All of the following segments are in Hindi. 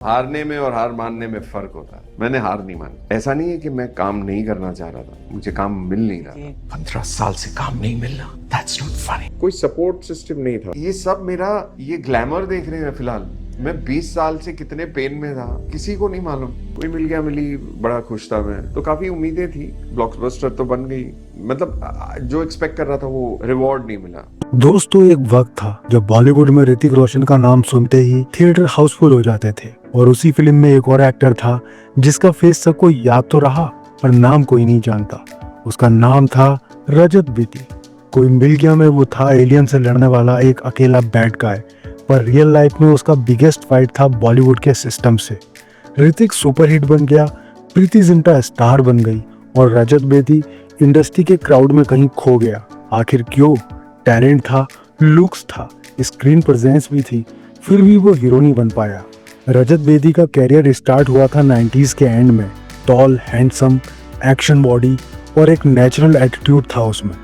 हारने में और हार मानने में फर्क होता है। मैंने हार नहीं मानी। ऐसा नहीं है कि मैं काम नहीं करना चाह रहा था, मुझे काम मिल नहीं रहा था। 15 साल से काम नहीं मिल रहा, दैट्स नॉट फनी। कोई सपोर्ट सिस्टम नहीं था। ये सब मेरा ये ग्लैमर देख रहे हैं फिलहाल। मैं 20 साल से कितने पेन में था, किसी को नहीं मालूम। कोई मिल गया, मिली, बड़ा खुश था मैं। तो काफी उम्मीदें थी, ब्लॉकबस्टर तो बन गई। मतलब जो एक्सपेक्ट कर रहा था वो रिवॉर्ड नहीं मिला। दोस्तों, एक वक्त था जब बॉलीवुड में ऋतिक रोशन का नाम सुनते ही थिएटर हाउसफुल हो जाते थे। और उसी फिल्म में एक और एक्टर था जिसका फेस सबको याद तो रहा, पर नाम कोई नहीं जानता। उसका नाम था रजत बेदी। कोई मिल गया में वो था एलियन से लड़ने वाला एक अकेला बैड गाय, पर रियल लाइफ में उसका बिगेस्ट फाइट था बॉलीवुड के सिस्टम से। ऋतिक सुपरहिट बन गया, प्रीति जिंटा स्टार बन गई और रजत बेदी इंडस्ट्री के क्राउड में कहीं खो गया। आखिर क्यों? टैलेंट था, लुक्स था, स्क्रीन प्रेजेंस भी थी, फिर भी वो हीरो नहीं बन पाया। रजत बेदी का कैरियर स्टार्ट हुआ था 90s के एंड में। टॉल, हैंडसम, एक्शन बॉडी और एक नेचुरल एटीट्यूड था उसमें।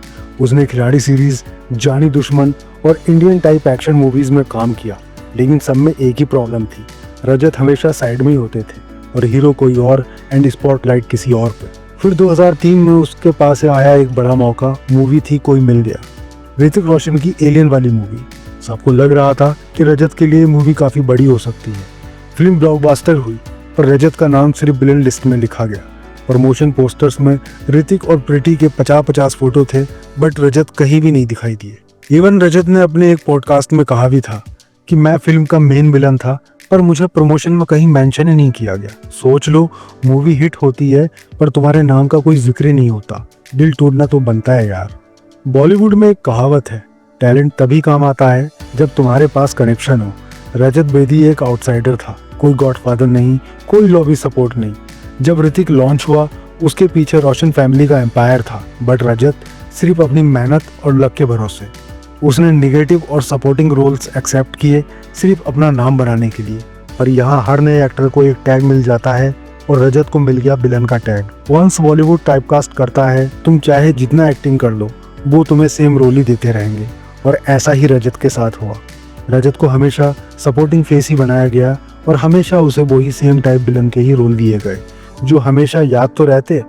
उसने खिलाड़ी सीरीज, जानी दुश्मन और इंडियन टाइप एक्शन मूवीज में काम किया, लेकिन सब में एक ही प्रॉब्लम थी, रजत हमेशा साइड में ही होते थे और हीरो कोई और एंड स्पॉटलाइट किसी और पे। फिर 2003 में उसके पास आया एक बड़ा मौका, मूवी थी कोई मिल गया, ऋतिक रोशन की एलियन वाली मूवी। सबको लग रहा था कि रजत के लिए मूवी काफी बड़ी हो सकती है। फिल्म ब्लॉकबस्टर हुई, पर रजत का नाम सिर्फ विलेन लिस्ट में लिखा गया। प्रमोशन पोस्टर्स में ऋतिक और प्रीति के 50-50 फोटो थे, बट रजत कहीं भी नहीं दिखाई दिए। इवन रजत ने अपने एक पॉडकास्ट में कहा भी था कि मैं फिल्म का मेन विलन था, पर मुझे प्रमोशन में कहीं मेंशन ही नहीं किया गया। सोच लो, मूवी हिट होती है पर तुम्हारे नाम का कोई जिक्र नहीं होता। दिल टूटना तो बनता है यार। बॉलीवुड में एक कहावत है, टैलेंट तभी काम आता है जब तुम्हारे पास कनेक्शन हो। रजत बेदी एक आउटसाइडर था, कोई गॉडफादर नहीं, कोई लॉबी सपोर्ट नहीं। जब ऋतिक लॉन्च हुआ, उसके पीछे रोशन फैमिली का एम्पायर था, बट रजत सिर्फ अपनी मेहनत और लक के भरोसे। उसने निगेटिव और सपोर्टिंग रोल्स एक्सेप्ट किए सिर्फ अपना नाम बनाने के लिए। पर यहाँ हर नए एक्टर को एक टैग मिल जाता है और रजत को मिल गया विलन का टैग। वंस बॉलीवुड टाइपकास्ट करता है, तुम चाहे जितना एक्टिंग कर लो, वो तुम्हें सेम रोल ही देते रहेंगे। और ऐसा ही रजत के साथ हुआ। रजत को हमेशा सपोर्टिंग फेस ही बनाया गया और हमेशा उसे वही सेम टाइप विलन के ही रोल दिए गए, जो हमेशा याद तो रहते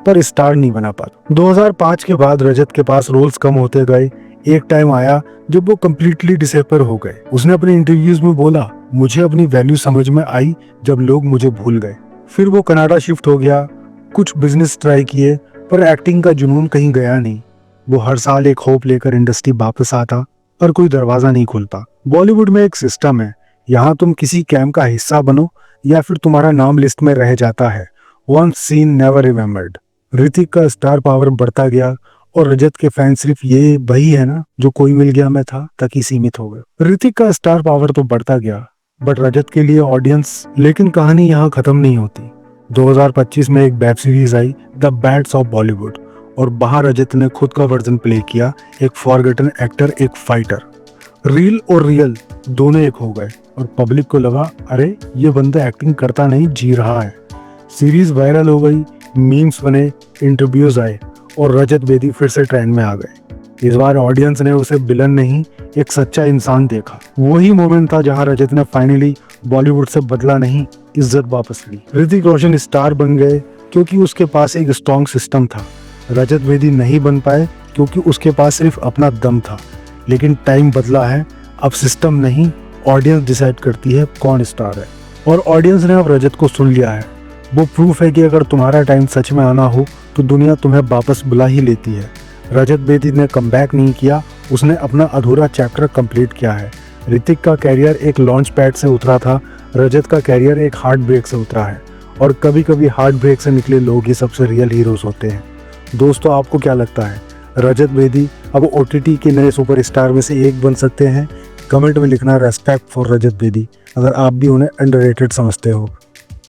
पर स्टार नहीं बना पाते। 2005 के बाद रजत के पास रोल्स कम होते गए। एक टाइम आया जब वो कम्प्लीटली डिसअपियर हो गए। उसने अपने इंटरव्यूज में बोला, मुझे अपनी वैल्यू समझ में आई जब लोग मुझे भूल गए। फिर वो कनाडा शिफ्ट हो गया, कुछ बिजनेस ट्राई किए, पर एक्टिंग का जुनून कहीं गया नहीं। वो हर साल एक होप लेकर इंडस्ट्री वापस आता, पर कोई दरवाजा नहीं खुलता। बॉलीवुड में एक सिस्टम है, यहाँ तुम किसी कैम का हिस्सा बनो या फिर तुम्हारा नाम लिस्ट में रह जाता है। Once seen never remembered. Hrithik का स्टार पावर बढ़ता गया और रजत के फैन सिर्फ ये वही है ना जो कोई मिल गया में था तक ही सीमित हो गए। ऋतिक का स्टार पावर तो बढ़ता गया, बट रजत के लिए ऑडियंस। लेकिन कहानी यहाँ खत्म नहीं होती। 2025 में एक वेब सीरीज आई, द बैड्स ऑफ बॉलीवुड, और वहां रजत ने खुद का वर्जन प्ले किया, एक फॉरगेटन एक्टर, एक फाइटर। रील और रियल दोनों एक हो गए और पब्लिक को लगा, अरे ये बंदा एक्टिंग करता नहीं, जी रहा है। सीरीज वायरल हो गई, मीम्स बने, इंटरव्यूज आए और रजत बेदी फिर से ट्रेंड में आ गए। इस बार ऑडियंस ने उसे विलन नहीं, एक सच्चा इंसान देखा। वही मोमेंट था जहां रजत ने फाइनली बॉलीवुड से बदला नहीं, इज्जत वापस ली। ऋतिक रोशन स्टार बन गए क्योंकि उसके पास एक स्ट्रॉन्ग सिस्टम था। रजत बेदी नहीं बन पाए क्योंकि उसके पास सिर्फ अपना दम था। लेकिन टाइम बदला है, अब सिस्टम नहीं, ऑडियंस डिसाइड करती है कौन स्टार है। और ऑडियंस ने अब रजत को सुन लिया है। वो प्रूफ है कि अगर तुम्हारा टाइम सच में आना हो तो दुनिया तुम्हें वापस बुला ही लेती है। रजत बेदी ने कमबैक नहीं किया, उसने अपना अधूरा चैप्टर कंप्लीट किया है। ऋतिक का कैरियर एक लॉन्च पैड से उतरा था, रजत का कैरियर एक हार्ट ब्रेक से उतरा है। और कभी कभी हार्ट ब्रेक से निकले लोग ही सबसे रियल हीरोज होते हैं। दोस्तों, आपको क्या लगता है, रजत बेदी अब OTT के नए सुपरस्टार में से एक बन सकते हैं? कमेंट में लिखना रेस्पेक्ट फॉर रजत बेदी, अगर आप भी उन्हें अंडररेटेड समझते हो।